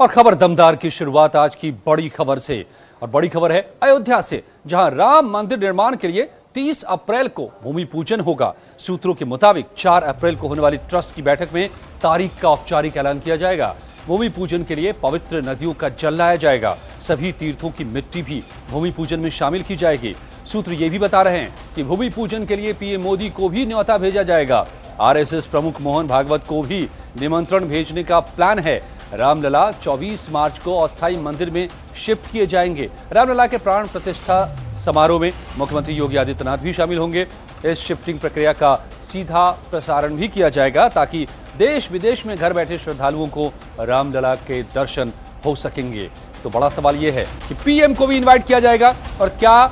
और खबर दमदार की शुरुआत आज की बड़ी खबर से, और बड़ी खबर है अयोध्या से, जहां राम मंदिर निर्माण के लिए 30 अप्रैल को भूमि पूजन होगा। सूत्रों के मुताबिक 4 अप्रैल को होने वाली ट्रस्ट की बैठक में तारीख का औपचारिक ऐलान किया जाएगा। भूमि पूजन के लिए पवित्र नदियों का जल लाया जाएगा। सभी तीर्थों की मिट्टी भी भूमि पूजन में शामिल की जाएगी। सूत्र ये भी बता रहे हैं कि भूमि पूजन के लिए पीएम मोदी को भी न्योता भेजा जाएगा। आरएसएस प्रमुख मोहन भागवत को भी निमंत्रण भेजने का प्लान है। रामलला 24 मार्च को अस्थायी मंदिर में शिफ्ट किए जाएंगे। रामलला के प्राण प्रतिष्ठा समारोह में मुख्यमंत्री योगी आदित्यनाथ भी शामिल होंगे। इस शिफ्टिंग प्रक्रिया का सीधा प्रसारण भी किया जाएगा ताकि देश विदेश में घर बैठे श्रद्धालुओं को रामलला के दर्शन हो सकेंगे। तो बड़ा सवाल यह है कि पीएम को भी इनवाइट किया जाएगा, और क्या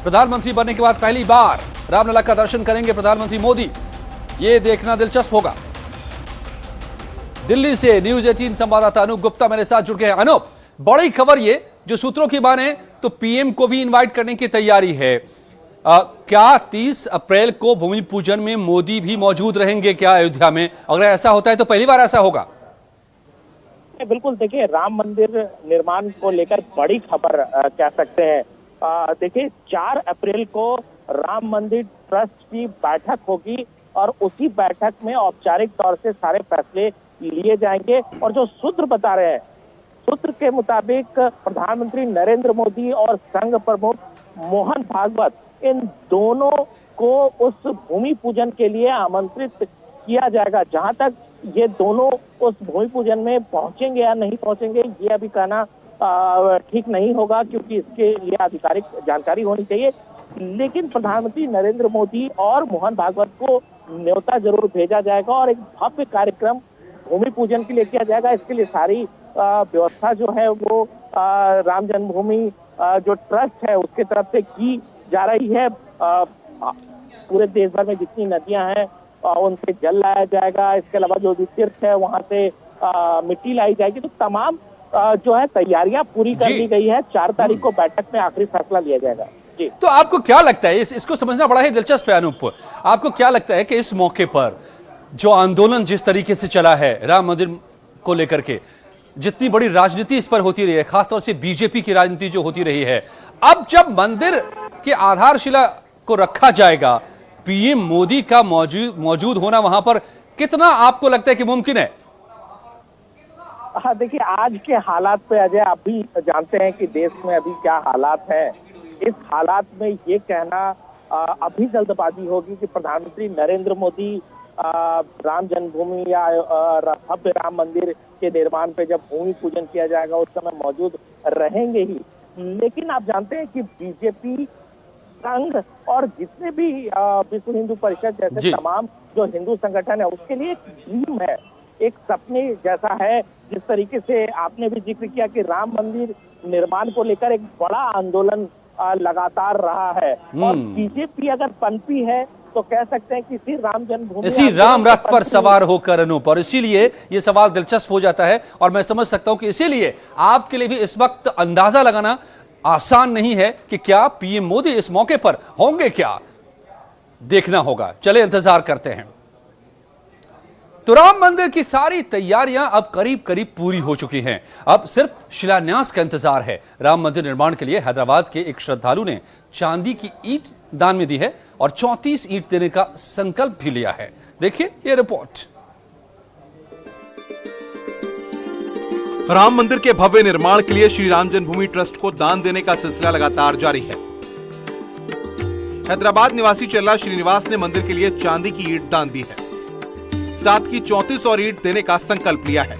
प्रधानमंत्री बनने के बाद पहली बार रामलला का दर्शन करेंगे प्रधानमंत्री मोदी? ये देखना दिलचस्प होगा। दिल्ली से न्यूज 18 संवाददाता अनूप गुप्ता मेरे साथ जुड़ गए हैं। अनूप, बड़ी खबर ये जो सूत्रों की माने तो पीएम को भी इनवाइट करने की तैयारी है। क्या 30 अप्रैल को भूमि पूजन में मोदी भी मौजूद रहेंगे क्या अयोध्या में? अगर ऐसा होता है तो पहली बार ऐसा होगा? बिल्कुल, देखिए, राम मंदिर निर्माण को लेकर बड़ी खबर कह सकते हैं। देखिए, 4 अप्रैल को राम मंदिर ट्रस्ट की बैठक होगी और उसी बैठक में औपचारिक तौर से सारे फैसले लिए जाएंगे। और जो सूत्र बता रहे हैं, सूत्र के मुताबिक प्रधानमंत्री नरेंद्र मोदी और संघ प्रमुख मोहन भागवत, इन दोनों को उस भूमि पूजन के लिए आमंत्रित किया जाएगा। जहां तक ये दोनों उस भूमि पूजन में पहुंचेंगे या नहीं पहुंचेंगे, ये अभी कहना ठीक नहीं होगा, क्योंकि इसके लिए आधिकारिक जानकारी होनी चाहिए। लेकिन प्रधानमंत्री नरेंद्र मोदी और मोहन भागवत को न्योता जरूर भेजा जाएगा और एक भव्य कार्यक्रम भूमि पूजन के लिए किया जाएगा। इसके लिए सारी व्यवस्था जो है वो राम जन्मभूमि जो ट्रस्ट है उसके तरफ से की जा रही है। पूरे देश भर में जितनी नदियां हैं उनसे जल लाया जाएगा। इसके अलावा जो भी तीर्थ है वहां से मिट्टी लाई जाएगी। तो तमाम जो है तैयारियां पूरी कर ली गई है। 4 तारीख को बैठक में आखिरी फैसला लिया जाएगा। जी, तो आपको क्या लगता है, इसको समझना बड़ा ही दिलचस्प है अनूप, आपको क्या लगता है कि इस मौके पर जो आंदोलन जिस तरीके से चला है राम मंदिर को लेकर के, जितनी बड़ी राजनीति इस पर होती रही है, खासतौर से बीजेपी की राजनीति जो होती रही है, अब जब मंदिर के आधारशिला को रखा जाएगा, पीएम मोदी का मौजूद होना वहां पर कितना आपको लगता है कि मुमकिन है? हाँ, देखिए, आज के हालात पे अजय आप भी जानते हैं कि देश में अभी क्या हालात हैं। इस हालात में ये कहना अभी जल्दबाजी होगी कि प्रधानमंत्री नरेंद्र मोदी राम जन्मभूमि या भव्य राम मंदिर के निर्माण पे जब भूमि पूजन किया जाएगा उस समय मौजूद रहेंगे ही। लेकिन आप जानते हैं कि बीजेपी, संघ और जितने भी विश्व हिंदू परिषद जैसे तमाम जो हिंदू संगठन है उसके लिए एक ड्रीम है, एक सपने जैसा है। जिस तरीके से आपने भी जिक्र किया कि राम मंदिर निर्माण को लेकर एक बड़ा आंदोलन लगातार रहा है, और बीजेपी अगर पनपी है तो कह सकते हैं कि इसी राम जन्मभूमि, इसी राम रथ पर सवार होकर अनूप, और इसीलिए ये सवाल दिलचस्प हो जाता है। और मैं समझ सकता हूं कि इसीलिए आपके लिए भी इस वक्त अंदाजा लगाना आसान नहीं है कि क्या पीएम मोदी इस मौके पर होंगे, क्या देखना होगा। चले इंतजार करते हैं। तो राम मंदिर की सारी तैयारियां अब करीब करीब पूरी हो चुकी हैं। अब सिर्फ शिलान्यास का इंतजार है। राम मंदिर निर्माण के लिए हैदराबाद के एक श्रद्धालु ने चांदी की ईंट दान में दी है और 34 ईंट देने का संकल्प भी लिया है। देखिए ये रिपोर्ट। राम मंदिर के भव्य निर्माण के लिए श्री राम जन्मभूमि ट्रस्ट को दान देने का सिलसिला लगातार जारी है। हैदराबाद निवासी चल्ला श्रीनिवास ने मंदिर के लिए चांदी की ईंट दान दी है, साथ ही 34 और ईंट देने का संकल्प लिया है।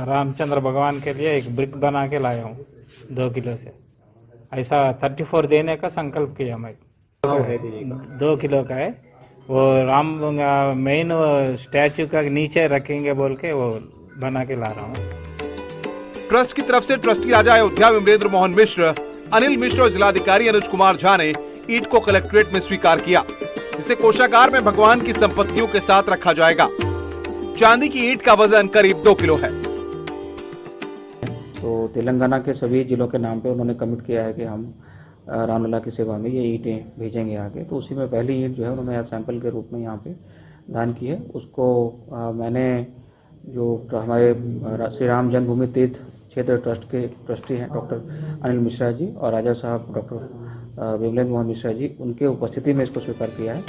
रामचंद्र भगवान के लिए एक ब्रिक बना के लाया हूँ 2 किलो से, ऐसा 34 देने का संकल्प किया मैं। 2 किलो का है वो, राम मेन स्टैचू का नीचे रखेंगे बोल के वो बना के ला रहा हूँ। ट्रस्ट की तरफ से ट्रस्टी राजा अयोध्या विमलेंद्र मोहन मिश्र, अनिल मिश्र और जिलाधिकारी अनुज कुमार झा ने ईंट को कलेक्ट्रेट में स्वीकार किया, जिसे कोषागार में भगवान की संपत्तियों के साथ रखा जाएगा। चांदी की ईंट का वजन करीब 2 किलो है। तो तेलंगाना के सभी जिलों के नाम पे उन्होंने कमिट किया है कि हम रामलला की सेवा में ये ईंटें भेजेंगे आगे। तो उसी में पहली ईंट जो है उन्होंने सैंपल के रूप में यहाँ पे दान की है। उसको मैंने जो हमारे श्री राम जन्मभूमि तीर्थ क्षेत्र ट्रस्ट के ट्रस्टी हैं डॉक्टर अनिल मिश्रा जी और राजा साहब डॉक्टर विमलेंद्र मोहन मिश्रा जी, उनके उपस्थिति में इसको स्वीकार किया है।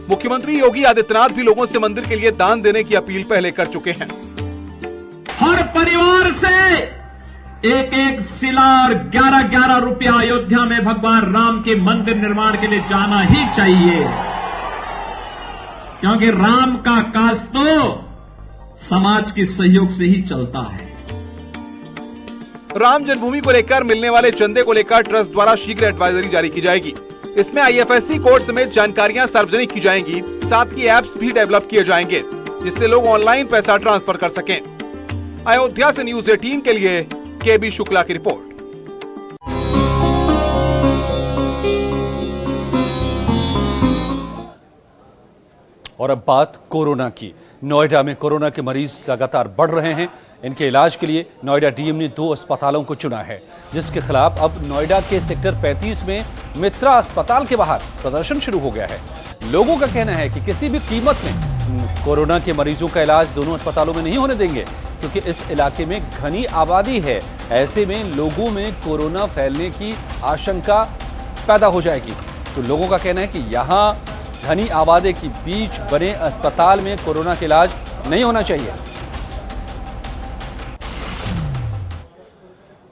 मुख्यमंत्री योगी आदित्यनाथ भी लोगों से मंदिर के लिए दान देने की अपील पहले कर चुके हैं। हर परिवार से एक एक शिला और 11-11 रुपया अयोध्या में भगवान राम के मंदिर निर्माण के लिए जाना ही चाहिए, क्योंकि राम का काज तो समाज के सहयोग से ही चलता है। राम जन्मभूमि को लेकर मिलने वाले चंदे को लेकर ट्रस्ट द्वारा शीघ्र एडवाइजरी जारी की जाएगी। इसमें IFSC कोड समेत जानकारियां सार्वजनिक की जाएंगी। साथ ही ऐप्स भी डेवलप किए जाएंगे जिससे लोग ऑनलाइन पैसा ट्रांसफर कर सकें। अयोध्या से न्यूज़ 18 के लिए KB शुक्ला की रिपोर्ट। और अब बात कोरोना की। नोएडा में कोरोना के मरीज लगातार बढ़ रहे हैं। इनके इलाज के लिए नोएडा डीएम ने 2 अस्पतालों को चुना है, जिसके खिलाफ अब नोएडा के सेक्टर 35 में मित्रा अस्पताल के बाहर प्रदर्शन शुरू हो गया है। लोगों का कहना है कि किसी भी कीमत में कोरोना के मरीजों का इलाज दोनों अस्पतालों में नहीं होने देंगे, क्योंकि इस इलाके में घनी आबादी है। ऐसे में लोगों में कोरोना फैलने की आशंका पैदा हो जाएगी। तो लोगों का कहना है कि यहाँ घनी आबादी के बीच बने अस्पताल में कोरोना का इलाज नहीं होना चाहिए।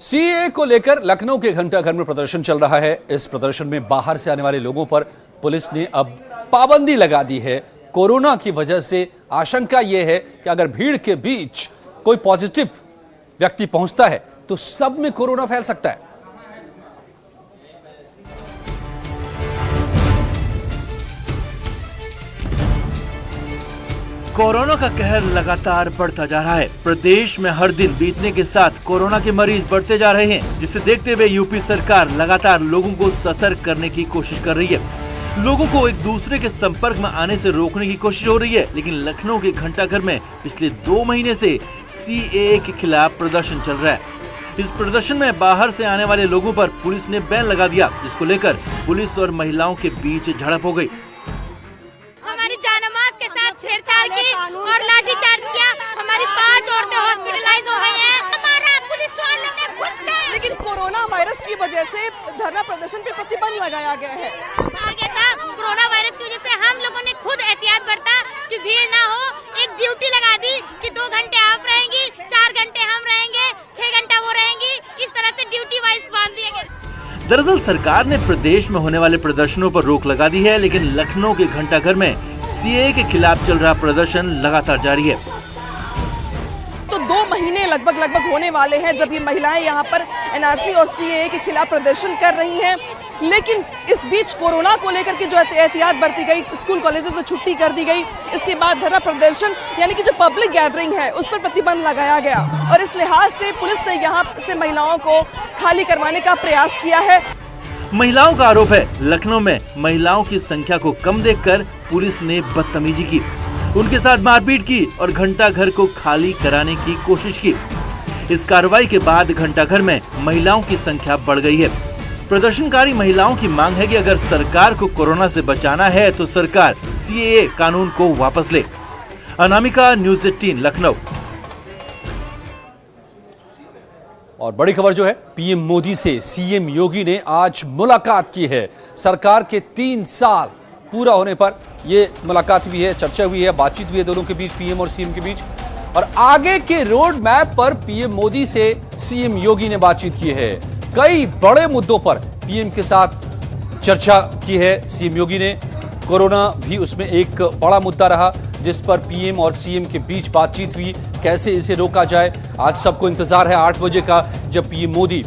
सीएए को लेकर लखनऊ के घंटाघर में प्रदर्शन चल रहा है। इस प्रदर्शन में बाहर से आने वाले लोगों पर पुलिस ने अब पाबंदी लगा दी है। कोरोना की वजह से आशंका यह है कि अगर भीड़ के बीच कोई पॉजिटिव व्यक्ति पहुंचता है तो सब में कोरोना फैल सकता है। कोरोना का कहर लगातार बढ़ता जा रहा है। प्रदेश में हर दिन बीतने के साथ कोरोना के मरीज बढ़ते जा रहे हैं, जिसे देखते हुए यूपी सरकार लगातार लोगों को सतर्क करने की कोशिश कर रही है। लोगों को एक दूसरे के संपर्क में आने से रोकने की कोशिश हो रही है। लेकिन लखनऊ के घंटाघर में पिछले 2 महीने से सीएए के खिलाफ प्रदर्शन चल रहा है। इस प्रदर्शन में बाहर से आने वाले लोगों पर पुलिस ने बैन लगा दिया, जिसको लेकर पुलिस और महिलाओं के बीच झड़प हो गई। हमारी जानमाज के साथ छेड़छाड़ की और लाठीचार्ज किया। हमारी 5 औरतें हॉस्पिटलाइज हो गई हैं। हमारा पुलिस वालों ने घुस गए। लेकिन कोरोना वायरस की वजह से धरना प्रदर्शन पे प्रतिबंध लगाया गया है। आगे था कोरोना वायरस की वजह से हम लोगों ने खुद एहतियात बरता कि भीड़ ना हो। एक ड्यूटी लगा दी कि 2 घंटे आप रहेंगी, 4 घंटे हम रहेंगे, 6 घंटा वो रहेंगी। इस तरह से ड्यूटी वाइज बांध दिए गए। दरअसल सरकार ने प्रदेश में होने वाले प्रदर्शनों पर रोक लगा दी है, लेकिन लखनऊ के घंटाघर में सीएए के खिलाफ चल रहा प्रदर्शन लगातार जारी है। तो 2 महीने लगभग होने वाले हैं जब ये महिलाएं यहाँ पर एनआरसी और सीएए के खिलाफ प्रदर्शन कर रही हैं। लेकिन इस बीच कोरोना को लेकर के जो एहतियात बरती गई, स्कूल कॉलेजेस में छुट्टी कर दी गई। इसके बाद धरना प्रदर्शन यानी कि जो पब्लिक गैदरिंग है उस पर प्रतिबंध लगाया गया और इस लिहाज से पुलिस ने यहाँ से महिलाओं को खाली करवाने का प्रयास किया है। महिलाओं का आरोप है लखनऊ में महिलाओं की संख्या को कम देखकर पुलिस ने बदतमीजी की, उनके साथ मारपीट की और घंटाघर को खाली कराने की कोशिश की। इस कार्रवाई के बाद घंटाघर में महिलाओं की संख्या बढ़ गई है। प्रदर्शनकारी महिलाओं की मांग है कि अगर सरकार को कोरोना से बचाना है तो सरकार सीएए कानून को वापस ले। अनामिका, न्यूज़ 18 लखनऊ। और बड़ी खबर जो है, पीएम मोदी से सीएम योगी ने आज मुलाकात की है। सरकार के 3 साल पूरा होने पर यह मुलाकात हुई है, चर्चा हुई है, बातचीत हुई है दोनों के बीच, पीएम और सीएम के बीच। और आगे के रोड मैप पर पीएम मोदी से सीएम योगी ने बातचीत की है। कई बड़े मुद्दों पर पीएम के साथ चर्चा की है सीएम योगी ने। कोरोना भी उसमें एक बड़ा मुद्दा रहा, जिस पर पीएम और सीएम के बीच बातचीत हुई, कैसे इसे रोका जाए। आज सबको इंतजार है 8 बजे का, जब पीएम मोदी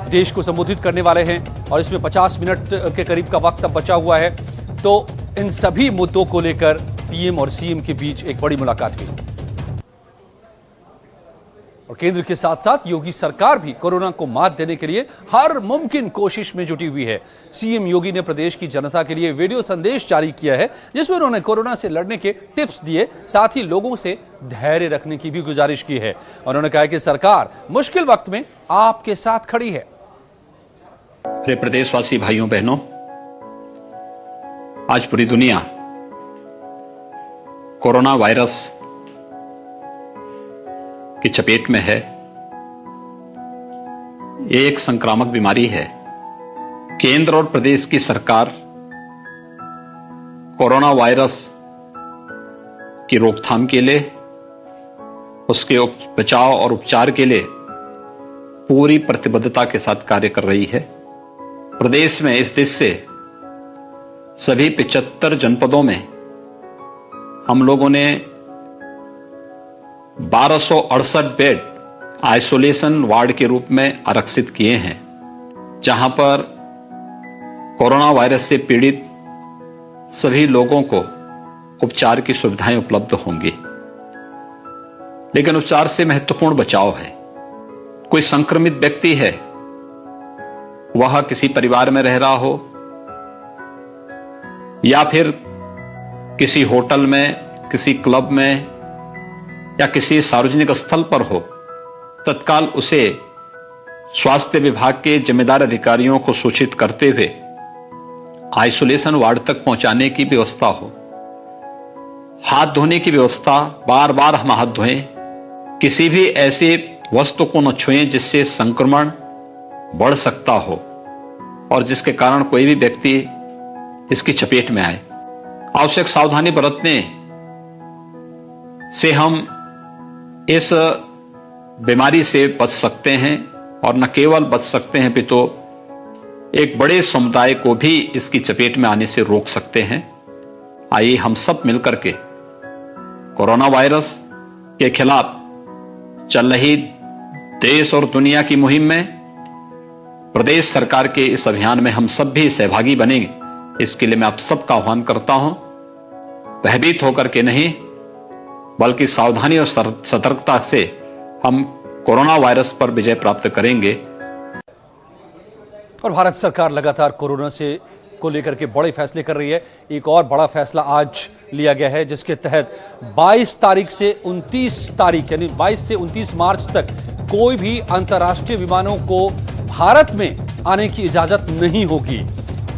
देश को संबोधित करने वाले हैं और इसमें 50 मिनट के करीब का वक्त अब बचा हुआ है। तो इन सभी मुद्दों को लेकर पीएम और सीएम के बीच एक बड़ी मुलाकात हुई। और केंद्र के साथ साथ योगी सरकार भी कोरोना को मात देने के लिए हर मुमकिन कोशिश में जुटी हुई है। सीएम योगी ने प्रदेश की जनता के लिए वीडियो संदेश जारी किया है, जिसमें उन्होंने कोरोना से लड़ने के टिप्स दिए, साथ ही लोगों से धैर्य रखने की भी गुजारिश की है। उन्होंने कहा कि सरकार मुश्किल वक्त में आपके साथ खड़ी है। मेरे प्रदेशवासी भाइयों बहनों, आज पूरी दुनिया कोरोना वायरस की चपेट में है। ये एक संक्रामक बीमारी है। केंद्र और प्रदेश की सरकार कोरोना वायरस की रोकथाम के लिए, उसके बचाव और उपचार के लिए पूरी प्रतिबद्धता के साथ कार्य कर रही है। प्रदेश में इस देश से सभी 75 जनपदों में हम लोगों ने 1268 बेड आइसोलेशन वार्ड के रूप में आरक्षित किए हैं, जहां पर कोरोना वायरस से पीड़ित सभी लोगों को उपचार की सुविधाएं उपलब्ध होंगी। लेकिन उपचार से महत्वपूर्ण बचाव है। कोई संक्रमित व्यक्ति है, वह किसी परिवार में रह रहा हो या फिर किसी होटल में, किसी क्लब में या किसी सार्वजनिक स्थल पर हो, तत्काल उसे स्वास्थ्य विभाग के जिम्मेदार अधिकारियों को सूचित करते हुए आइसोलेशन वार्ड तक पहुंचाने की व्यवस्था हो। हाथ धोने की व्यवस्था, बार बार हम हाथ धोएं, किसी भी ऐसे वस्तु को न छुएं जिससे संक्रमण बढ़ सकता हो और जिसके कारण कोई भी व्यक्ति इसकी चपेट में आए। आवश्यक सावधानी बरतने से हम इस बीमारी से बच सकते हैं और न केवल बच सकते हैं पितो एक बड़े समुदाय को भी इसकी चपेट में आने से रोक सकते हैं। आइए हम सब मिलकर के कोरोना वायरस के खिलाफ चल रही देश और दुनिया की मुहिम में प्रदेश सरकार के इस अभियान में हम सब भी सहभागी बनेंगे। इसके लिए मैं आप सबका आह्वान करता हूं। भयभीत होकर के नहीं, बल्कि सावधानी और सतर्कता से हम कोरोना वायरस पर विजय प्राप्त करेंगे। और भारत सरकार लगातार कोरोना से को लेकर के बड़े फैसले कर रही है। एक और बड़ा फैसला आज लिया गया है, जिसके तहत 22 तारीख से 29 तारीख यानी 22 से 29 मार्च तक कोई भी अंतर्राष्ट्रीय विमानों को भारत में आने की इजाजत नहीं होगी।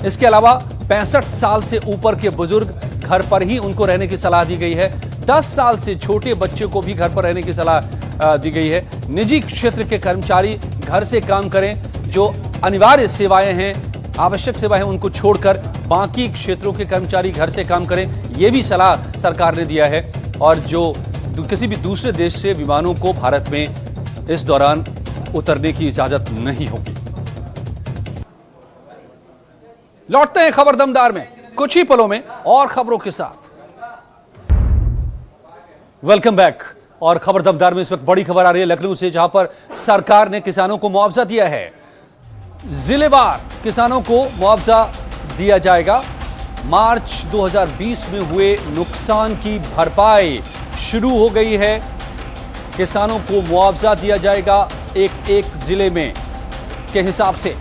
इसके अलावा 65 साल से ऊपर के बुजुर्ग घर पर ही उनको रहने की सलाह दी गई है। 10 साल से छोटे बच्चे को भी घर पर रहने की सलाह दी गई है। निजी क्षेत्र के कर्मचारी घर से काम करें। जो अनिवार्य सेवाएं हैं, आवश्यक सेवाएं, उनको छोड़कर बाकी क्षेत्रों के कर्मचारी घर से काम करें, यह भी सलाह सरकार ने दिया है। और जो किसी भी दूसरे देश से विमानों को भारत में इस दौरान उतरने की इजाजत नहीं होगी। लौटते हैं खबर दमदार में कुछ ही पलों में और खबरों के साथ। Welcome back. और खबर दमदार में इस वक्त बड़ी खबर आ रही है लखनऊ से, जहां पर सरकार ने किसानों को मुआवजा दिया है। जिलेवार किसानों को मुआवजा दिया जाएगा। मार्च 2020 में हुए नुकसान की भरपाई शुरू हो गई है। किसानों को मुआवजा दिया जाएगा एक एक जिले में के हिसाब से।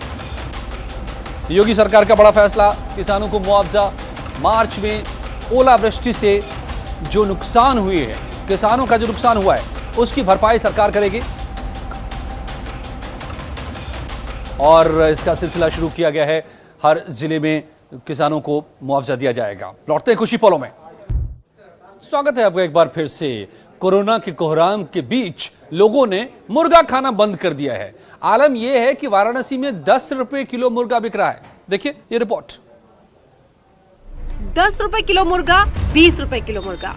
योगी सरकार का बड़ा फैसला, किसानों को मुआवजा। मार्च में ओलावृष्टि से जो नुकसान हुए हैं, किसानों का जो नुकसान हुआ है, उसकी भरपाई सरकार करेगी और इसका सिलसिला शुरू किया गया है। हर जिले में किसानों को मुआवजा दिया जाएगा। लौटते हैं कुछ ही पलों में। स्वागत है आपका एक बार फिर से। कोरोना के कोहराम के बीच लोगों ने मुर्गा खाना बंद कर दिया है। आलम यह है कि वाराणसी में 10 रुपए किलो मुर्गा बिक रहा है। देखिए ये रिपोर्ट। 10 रुपए किलो मुर्गा, 20 रुपए किलो मुर्गा।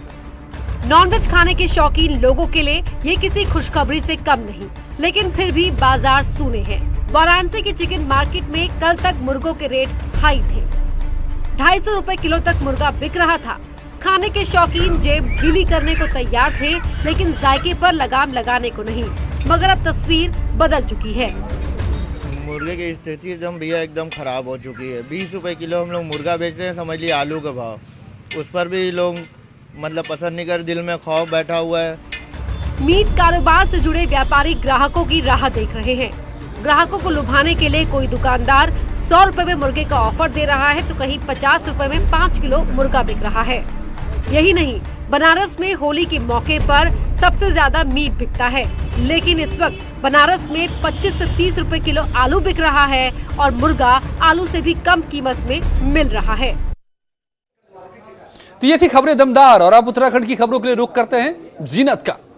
नॉनवेज खाने के शौकीन लोगों के लिए ये किसी खुशखबरी से कम नहीं, लेकिन फिर भी बाजार सूने हैं। वाराणसी के चिकन मार्केट में कल तक मुर्गों के रेट हाई थे। 250 रुपए किलो तक मुर्गा बिक रहा था। खाने के शौकीन जेब ढीली करने को तैयार थे, लेकिन जायके पर लगाम लगाने को नहीं। मगर अब तस्वीर बदल चुकी है। मुर्गे की स्थिति एकदम खराब हो चुकी है। 20 रुपए किलो हम लोग मुर्गा बेच रहे हैं, समझ लीजिए आलू का भाव। उस पर भी लोग पसंद नहीं कर, दिल में खौफ बैठा हुआ है। मीट कारोबार से जुड़े व्यापारी ग्राहकों की राह देख रहे हैं। ग्राहकों को लुभाने के लिए कोई दुकानदार 100 रुपए में मुर्गे का ऑफर दे रहा है, तो कहीं 50 रुपए में 5 किलो मुर्गा बिक रहा है। यही नहीं, बनारस में होली के मौके पर सबसे ज्यादा मीट बिकता है, लेकिन इस वक्त बनारस में 25 से 30 रुपए किलो आलू बिक रहा है और मुर्गा आलू से भी कम कीमत में मिल रहा है। तो ये थी खबरें दमदार और अब उत्तराखंड की खबरों के लिए रुख करते हैं जीनत का।